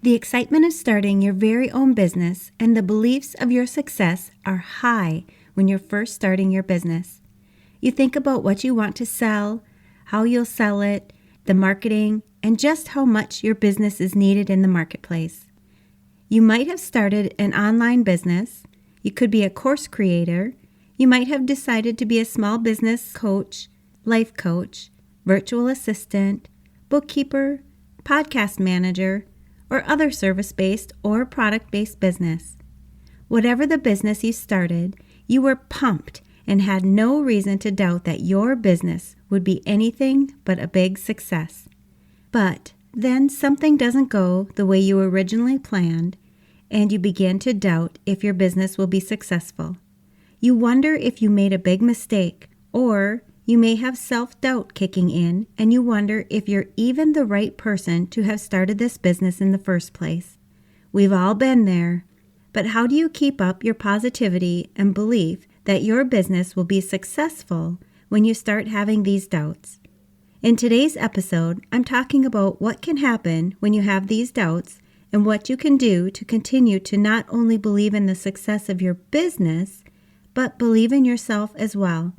The excitement of starting your very own business and the beliefs of your success are high when you're first starting your business. You think about what you want to sell, how you'll sell it, the marketing, and just how much your business is needed in the marketplace. You might have started an online business. You could be a course creator. You might have decided to be a small business coach, life coach, virtual assistant, bookkeeper, podcast manager, or other service-based or product-based business. Whatever the business you started, you were pumped and had no reason to doubt that your business would be anything but a big success. But then something doesn't go the way you originally planned, and you begin to doubt if your business will be successful. You wonder if you made a big mistake, or you may have self-doubt kicking in, and you wonder if you're even the right person to have started this business in the first place. We've all been there. But how do you keep up your positivity and belief that your business will be successful when you start having these doubts? In today's episode, I'm talking about what can happen when you have these doubts and what you can do to continue to not only believe in the success of your business, but believe in yourself as well.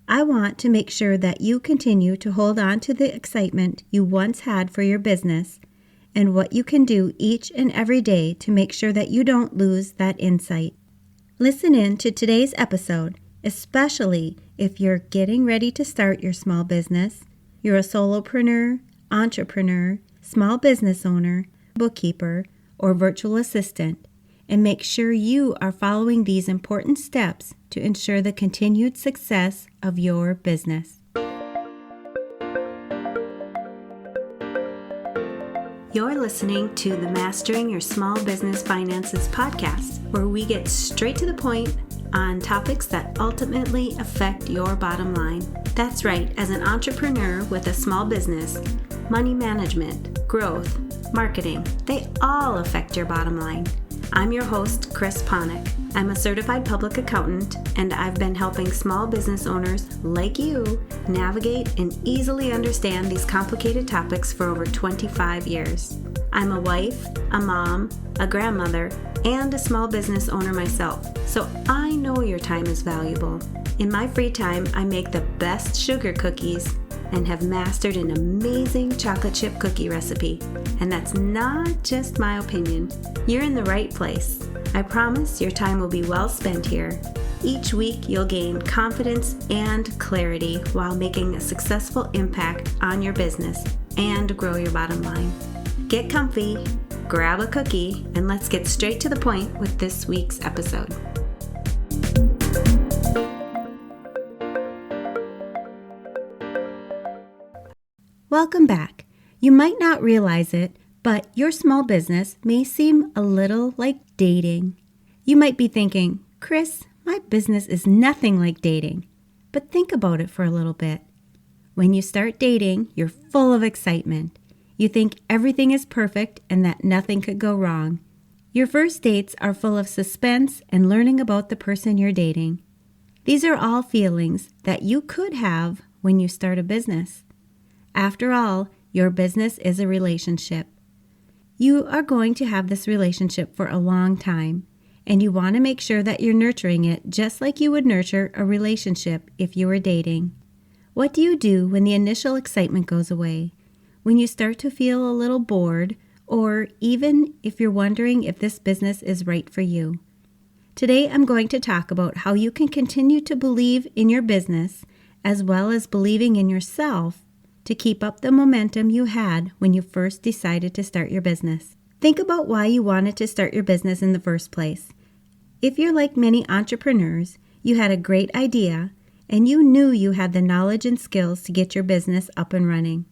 I want to make sure that you continue to hold on to the excitement you once had for your business and what you can do each and every day to make sure that you don't lose that insight. Listen in to today's episode, especially if you're getting ready to start your small business, you're a solopreneur, entrepreneur, small business owner, bookkeeper, or virtual assistant, and make sure you are following these important steps to ensure the continued success of your business. You're listening to the Mastering Your Small Business Finances podcast, where we get straight to the point on topics that ultimately affect your bottom line. That's right, as an entrepreneur with a small business, money management, growth, marketing, they all affect your bottom line. I'm your host, Chris Ponick. I'm a certified public accountant, and I've been helping small business owners like you navigate and easily understand these complicated topics for over 25 years. I'm a wife, a mom, a grandmother, and a small business owner myself, so I know your time is valuable. In my free time, I make the best sugar cookies and have mastered an amazing chocolate chip cookie recipe. And that's not just my opinion. You're in the right place. I promise your time will be well spent here. Each week, you'll gain confidence and clarity while making a successful impact on your business and grow your bottom line. Get comfy, grab a cookie, and let's get straight to the point with this week's episode. Welcome back. You might not realize it, but your small business may seem a little like dating. You might be thinking, Chris, my business is nothing like dating. But think about it for a little bit. When you start dating, you're full of excitement. You think everything is perfect and that nothing could go wrong. Your first dates are full of suspense and learning about the person you're dating. These are all feelings that you could have when you start a business. After all, your business is a relationship. You are going to have this relationship for a long time, and you want to make sure that you're nurturing it just like you would nurture a relationship if you were dating. What do you do when the initial excitement goes away? When you start to feel a little bored, or even if you're wondering if this business is right for you? Today, I'm going to talk about how you can continue to believe in your business as well as believing in yourself to keep up the momentum you had when you first decided to start your business. Think about why you wanted to start your business in the first place. If you're like many entrepreneurs, you had a great idea and you knew you had the knowledge and skills to get your business up and running.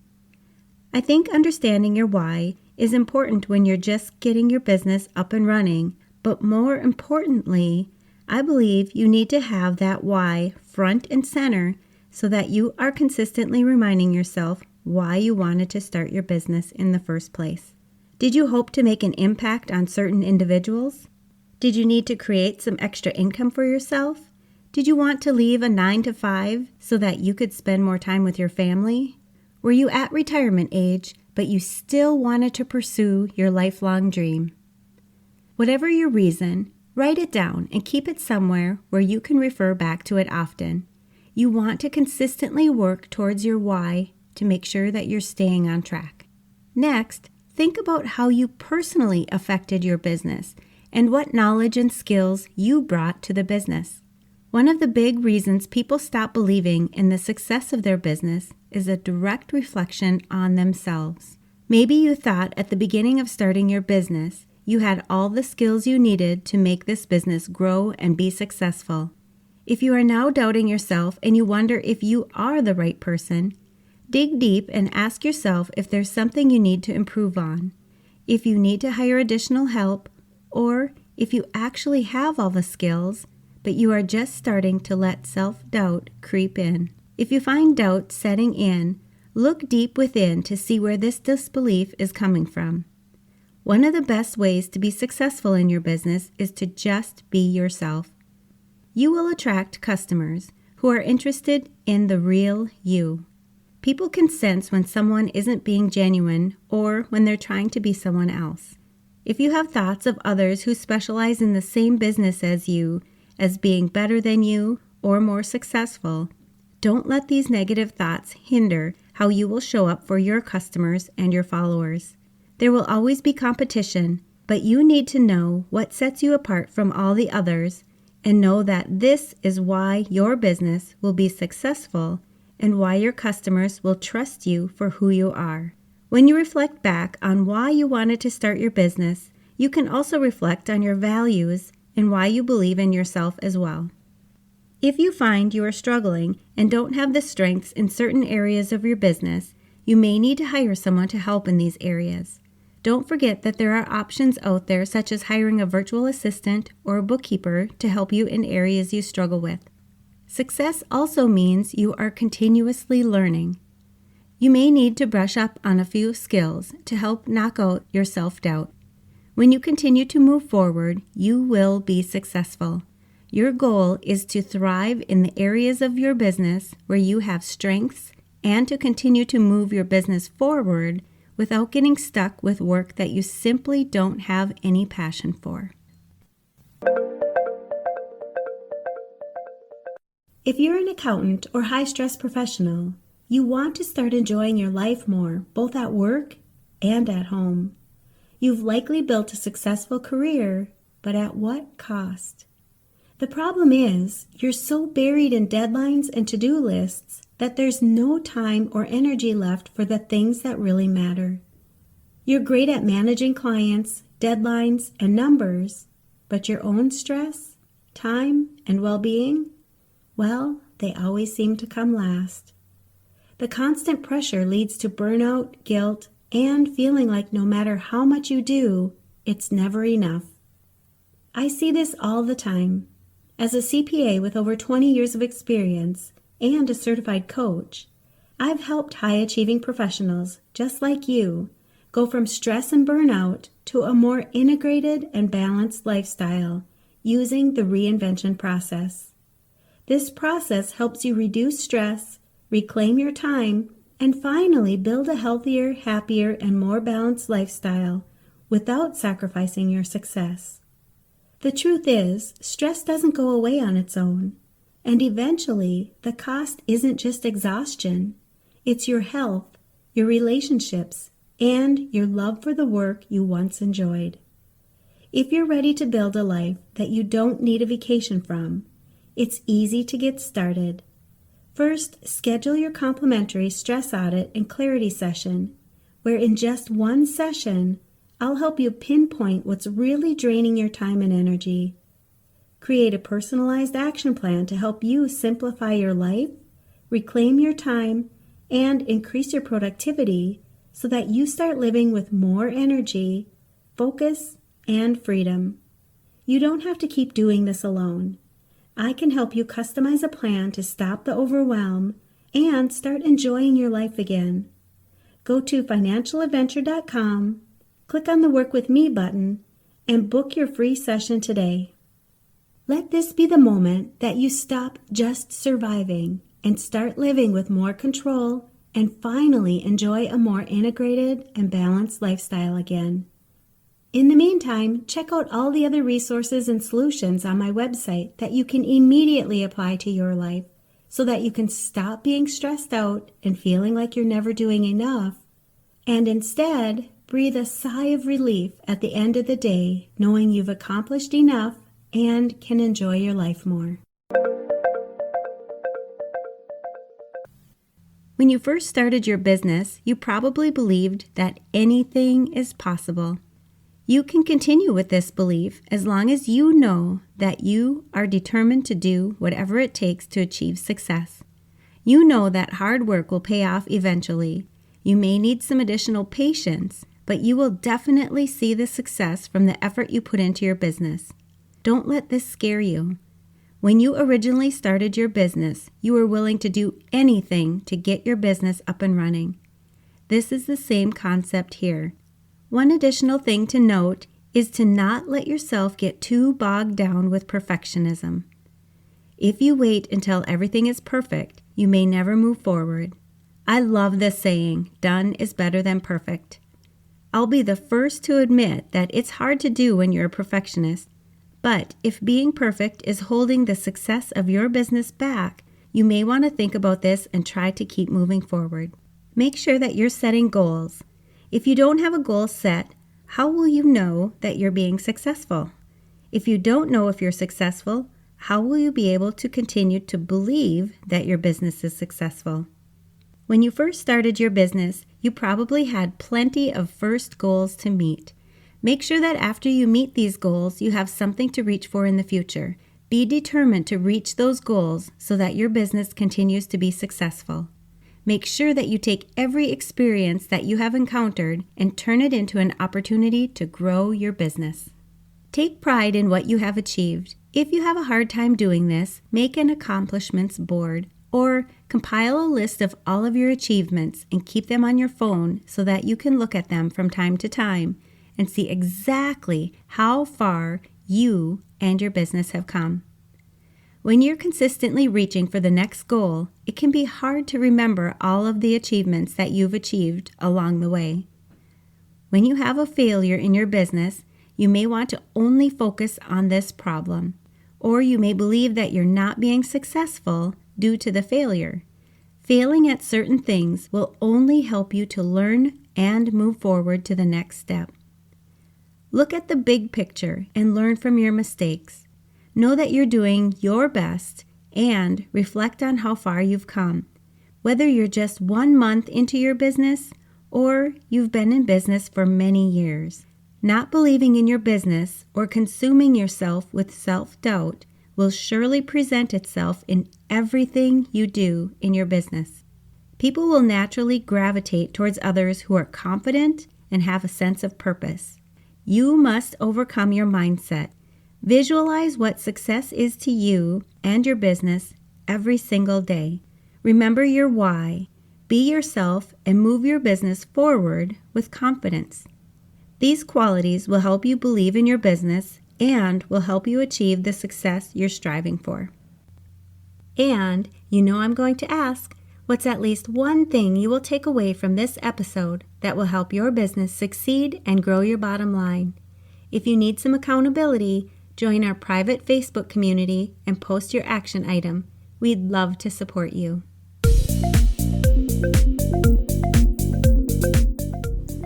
I think understanding your why is important when you're just getting your business up and running, but more importantly, I believe you need to have that why front and center so that you are consistently reminding yourself why you wanted to start your business in the first place. Did you hope to make an impact on certain individuals? Did you need to create some extra income for yourself? Did you want to leave a 9-to-5 so that you could spend more time with your family? Were you at retirement age but you still wanted to pursue your lifelong dream. Whatever your reason, write it down and keep it somewhere where you can refer back to it often. You want to consistently work towards your why to make sure that you're staying on track. Next, think about how you personally affected your business and what knowledge and skills you brought to the business. One of the big reasons people stop believing in the success of their business is a direct reflection on themselves. Maybe you thought at the beginning of starting your business, you had all the skills you needed to make this business grow and be successful. If you are now doubting yourself and you wonder if you are the right person, dig deep and ask yourself if there's something you need to improve on, if you need to hire additional help, or if you actually have all the skills, but you are just starting to let self-doubt creep in. If you find doubt setting in, look deep within to see where this disbelief is coming from. One of the best ways to be successful in your business is to just be yourself. You will attract customers who are interested in the real you. People can sense when someone isn't being genuine or when they're trying to be someone else. If you have thoughts of others who specialize in the same business as you, as being better than you or more successful, don't let these negative thoughts hinder how you will show up for your customers and your followers. There will always be competition, but you need to know what sets you apart from all the others and know that this is why your business will be successful and why your customers will trust you for who you are. When you reflect back on why you wanted to start your business, you can also reflect on your values and why you believe in yourself as well. If you find you are struggling and don't have the strengths in certain areas of your business, you may need to hire someone to help in these areas. Don't forget that there are options out there such as hiring a virtual assistant or a bookkeeper to help you in areas you struggle with. Success also means you are continuously learning. You may need to brush up on a few skills to help knock out your self-doubt. When you continue to move forward, you will be successful. Your goal is to thrive in the areas of your business where you have strengths and to continue to move your business forward without getting stuck with work that you simply don't have any passion for. If you're an accountant or high-stress professional, you want to start enjoying your life more, both at work and at home. You've likely built a successful career, but at what cost? The problem is, you're so buried in deadlines and to-do lists that there's no time or energy left for the things that really matter. You're great at managing clients, deadlines, and numbers, but your own stress, time, and well-being, well, they always seem to come last. The constant pressure leads to burnout, guilt, and feeling like no matter how much you do, it's never enough. I see this all the time. As a CPA with over 20 years of experience and a certified coach, I've helped high-achieving professionals, just like you, go from stress and burnout to a more integrated and balanced lifestyle using the reinvention process. This process helps you reduce stress, reclaim your time, and finally build a healthier, happier, and more balanced lifestyle without sacrificing your success. The truth is, stress doesn't go away on its own, and eventually the cost isn't just exhaustion, it's your health, your relationships, and your love for the work you once enjoyed. If you're ready to build a life that you don't need a vacation from, it's easy to get started. First, schedule your complimentary stress audit and clarity session, where in just one session, I'll help you pinpoint what's really draining your time and energy. Create a personalized action plan to help you simplify your life, reclaim your time, and increase your productivity so that you start living with more energy, focus, and freedom. You don't have to keep doing this alone. I can help you customize a plan to stop the overwhelm and start enjoying your life again. Go to financialadventure.com, click on the Work With Me button, and book your free session today. Let this be the moment that you stop just surviving and start living with more control and finally enjoy a more integrated and balanced lifestyle again. In the meantime, check out all the other resources and solutions on my website that you can immediately apply to your life so that you can stop being stressed out and feeling like you're never doing enough, and instead breathe a sigh of relief at the end of the day, knowing you've accomplished enough and can enjoy your life more. When you first started your business, you probably believed that anything is possible. You can continue with this belief as long as you know that you are determined to do whatever it takes to achieve success. You know that hard work will pay off eventually. You may need some additional patience, but you will definitely see the success from the effort you put into your business. Don't let this scare you. When you originally started your business, you were willing to do anything to get your business up and running. This is the same concept here. One additional thing to note is to not let yourself get too bogged down with perfectionism. If you wait until everything is perfect, you may never move forward. I love this saying, done is better than perfect. I'll be the first to admit that it's hard to do when you're a perfectionist, but if being perfect is holding the success of your business back, you may want to think about this and try to keep moving forward. Make sure that you're setting goals. If you don't have a goal set, how will you know that you're being successful? If you don't know if you're successful, how will you be able to continue to believe that your business is successful? When you first started your business, you probably had plenty of first goals to meet. Make sure that after you meet these goals, you have something to reach for in the future. Be determined to reach those goals so that your business continues to be successful. Make sure that you take every experience that you have encountered and turn it into an opportunity to grow your business. Take pride in what you have achieved. If you have a hard time doing this, make an accomplishments board or compile a list of all of your achievements and keep them on your phone so that you can look at them from time to time and see exactly how far you and your business have come. When you're consistently reaching for the next goal, it can be hard to remember all of the achievements that you've achieved along the way. When you have a failure in your business, you may want to only focus on this problem, or you may believe that you're not being successful due to the failure. Failing at certain things will only help you to learn and move forward to the next step. Look at the big picture and learn from your mistakes. Know that you're doing your best and reflect on how far you've come, whether you're just 1 month into your business or you've been in business for many years. Not believing in your business or consuming yourself with self-doubt will surely present itself in everything you do in your business. People will naturally gravitate towards others who are confident and have a sense of purpose. You must overcome your mindset. Visualize what success is to you and your business every single day. Remember your why. Be yourself and move your business forward with confidence. These qualities will help you believe in your business and will help you achieve the success you're striving for. And you know I'm going to ask, what's at least one thing you will take away from this episode that will help your business succeed and grow your bottom line? If you need some accountability, join our private Facebook community and post your action item. We'd love to support you.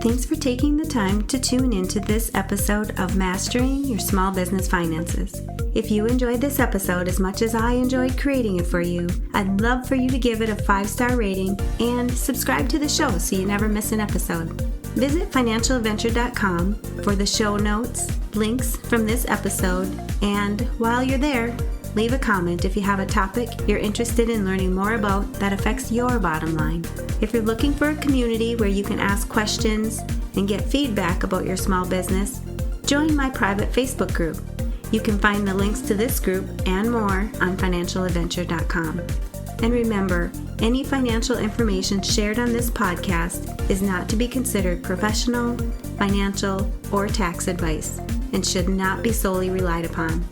Thanks for taking the time to tune into this episode of Mastering Your Small Business Finances. If you enjoyed this episode as much as I enjoyed creating it for you, I'd love for you to give it a 5-star rating and subscribe to the show so you never miss an episode. Visit financialadventure.com for the show notes, links from this episode, and while you're there, leave a comment if you have a topic you're interested in learning more about that affects your bottom line. If you're looking for a community where you can ask questions and get feedback about your small business, join my private Facebook group. You can find the links to this group and more on financialadventure.com. And remember, any financial information shared on this podcast is not to be considered professional, financial, or tax advice and should not be solely relied upon.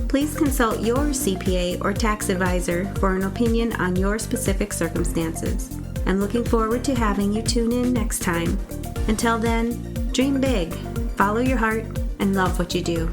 Please consult your CPA or tax advisor for an opinion on your specific circumstances. I'm looking forward to having you tune in next time. Until then, dream big, follow your heart, and love what you do.